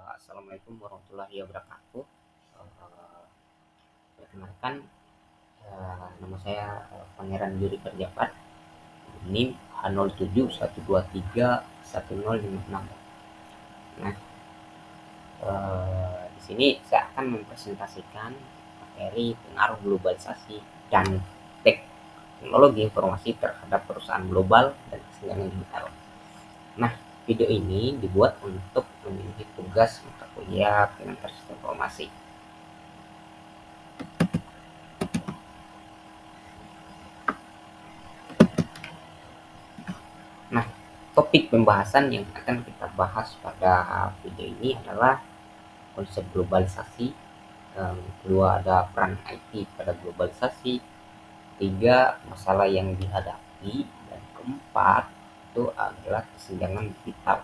Assalamualaikum warahmatullahi wabarakatuh. Eh, Perkenalkan, nama saya Pangeran Yuri Perjapat. NIM H0712310056. Nah, di sini saya akan mempresentasikan materi pengaruh globalisasi dan teknologi informasi terhadap perusahaan global dan kesenjangan digital. Nah, video ini dibuat untuk memenuhi tugas mata kuliah pengantar sistem informasi. Nah, topik pembahasan yang akan kita bahas pada video ini adalah konsep globalisasi. Kedua, ada peran IT pada globalisasi. Tiga, masalah yang dihadapi. Dan keempat, itu adalah kesenjangan digital.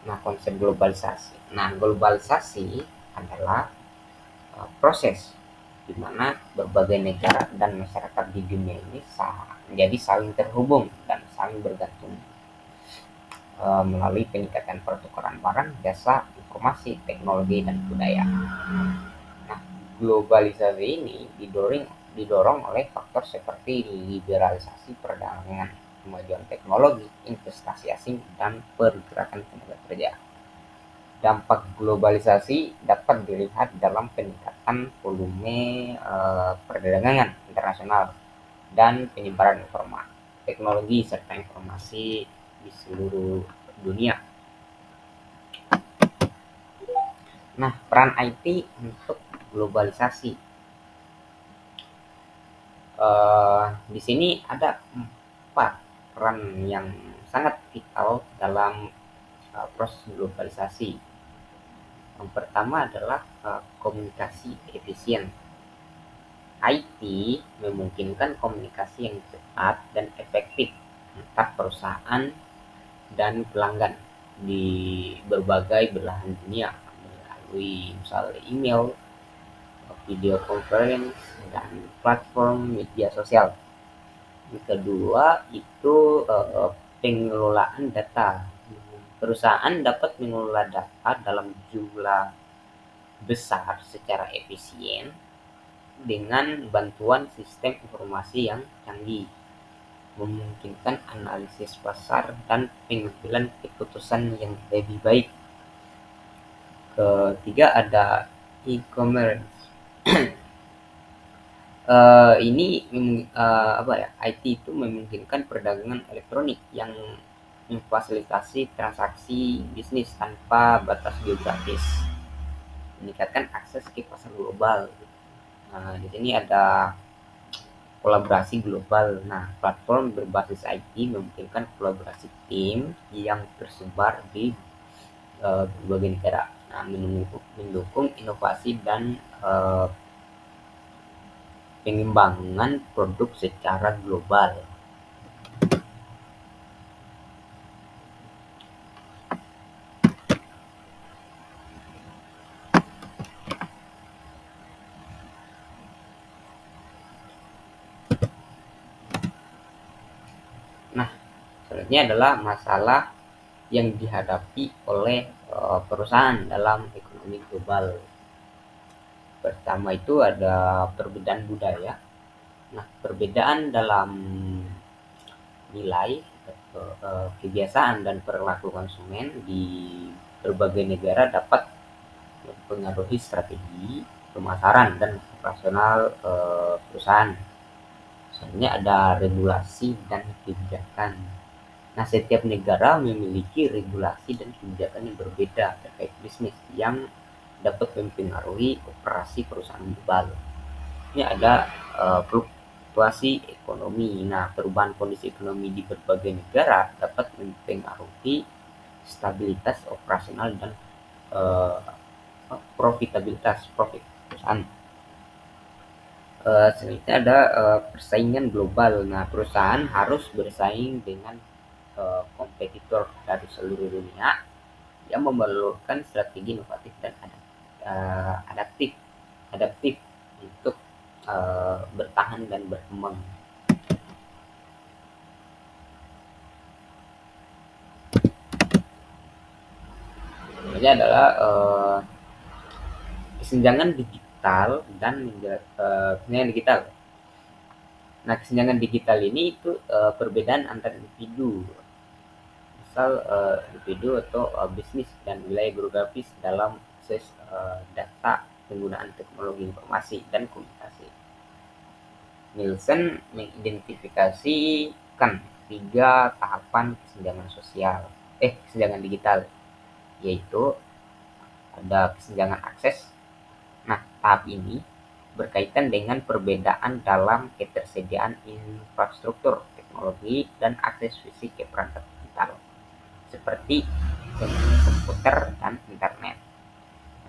Nah, konsep globalisasi. Nah, globalisasi adalah proses di mana berbagai negara dan masyarakat di dunia ini menjadi saling terhubung dan saling bergantung melalui peningkatan pertukaran barang, jasa, informasi, teknologi, dan budaya. Nah, globalisasi ini didorong oleh faktor seperti liberalisasi perdagangan, kemajuan teknologi, investasi asing, dan pergerakan tenaga kerja. Dampak globalisasi dapat dilihat dalam peningkatan volume perdagangan internasional dan penyebaran informasi, teknologi, serta informasi di seluruh dunia. Nah, peran IT untuk globalisasi. Di sini ada 4 peran yang sangat vital dalam proses globalisasi. Yang pertama adalah komunikasi efisien. IT memungkinkan komunikasi yang cepat dan efektif antar perusahaan dan pelanggan di berbagai belahan dunia melalui misalnya email, video conference, dan platform media sosial. Yang kedua itu pengelolaan data. Perusahaan dapat mengelola data dalam jumlah besar secara efisien dengan bantuan sistem informasi yang canggih, memungkinkan analisis pasar dan pengambilan keputusan yang lebih baik. Ketiga ada e-commerce. Ini IT itu memungkinkan perdagangan elektronik yang memfasilitasi transaksi bisnis tanpa batas geografis, meningkatkan akses ke pasar global. Di sini ada kolaborasi global. Nah, platform berbasis IT memungkinkan kolaborasi tim yang tersebar di berbagai negara. Nah, mendukung inovasi dan pengembangan produk secara global. Nah, selanjutnya adalah masalah yang dihadapi oleh perusahaan dalam ekonomi global. Pertama itu ada perbedaan budaya. Nah, perbedaan dalam nilai, kebiasaan dan perilaku konsumen di berbagai negara dapat mempengaruhi strategi pemasaran dan operasional perusahaan. Misalnya ada regulasi dan kebijakan. Nah, setiap negara memiliki regulasi dan kebijakan yang berbeda terkait bisnis yang dapat mempengaruhi operasi perusahaan global. Ini ada fluktuasi ekonomi. Nah, perubahan kondisi ekonomi di berbagai negara dapat mempengaruhi stabilitas operasional dan profit perusahaan. Selanjutnya ada persaingan global. Nah, perusahaan harus bersaing dengan kompetitor dari seluruh dunia yang memerlukan strategi inovatif dan adaptif adaptif untuk bertahan dan berkembang. contohnya adalah kesenjangan digital dan kesenjangan digital. Nah, kesenjangan digital ini itu perbedaan antar individu, misal individu atau bisnis dan wilayah geografis dalam akses data, penggunaan teknologi informasi dan komunikasi. Nielsen mengidentifikasikan 3 tahapan kesenjangan sosial, kesenjangan digital, yaitu ada kesenjangan akses. Nah, tahap ini berkaitan dengan perbedaan dalam ketersediaan infrastruktur, teknologi, dan akses fisik ke perangkat digital, seperti komputer dan internet.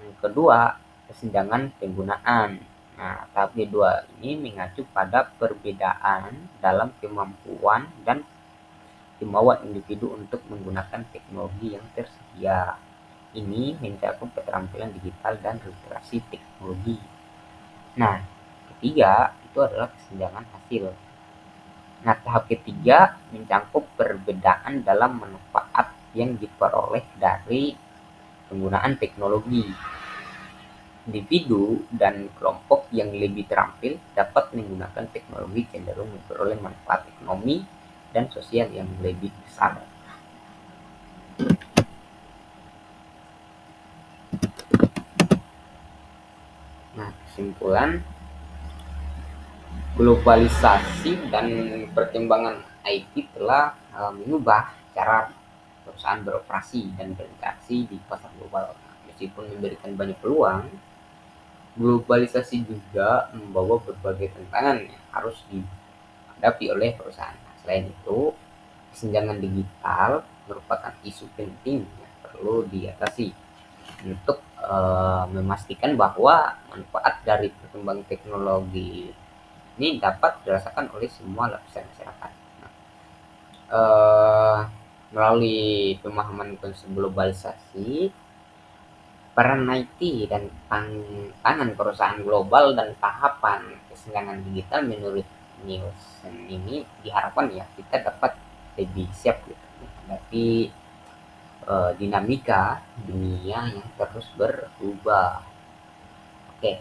Yang kedua, kesenjangan penggunaan. Nah, tahap kedua ini mengacu pada perbedaan dalam kemampuan dan kemauan individu untuk menggunakan teknologi yang tersedia. Ini mencakup keterampilan digital dan literasi teknologi. Nah, ketiga itu adalah kesenjangan hasil. Nah, tahap ketiga mencakup perbedaan dalam manfaat yang diperoleh dari penggunaan teknologi. Individu dan kelompok yang lebih terampil dapat menggunakan teknologi cenderung memperoleh manfaat ekonomi dan sosial yang lebih besar. Nah, kesimpulan, globalisasi dan perkembangan IT telah mengubah cara perusahaan beroperasi dan berinteraksi di pasar global. Meskipun memberikan banyak peluang, globalisasi juga membawa berbagai tantangan yang harus dihadapi oleh perusahaan. Nah, selain itu, kesenjangan digital merupakan isu penting yang perlu diatasi untuk memastikan bahwa manfaat dari perkembangan teknologi ini dapat dirasakan oleh semua lapisan masyarakat. Nah, melalui pemahaman konsep globalisasi, peran IT dan tantangan perusahaan global dan tahapan kesenjangan digital menurut Nielsen ini diharapkan ya kita dapat lebih siap gitu menghadapi dinamika dunia yang terus berubah. Oke.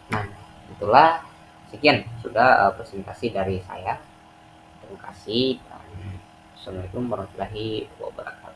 Nah, itulah sekian sudah presentasi dari saya. Terima kasih dan assalamualaikum warahmatullahi wabarakatuh.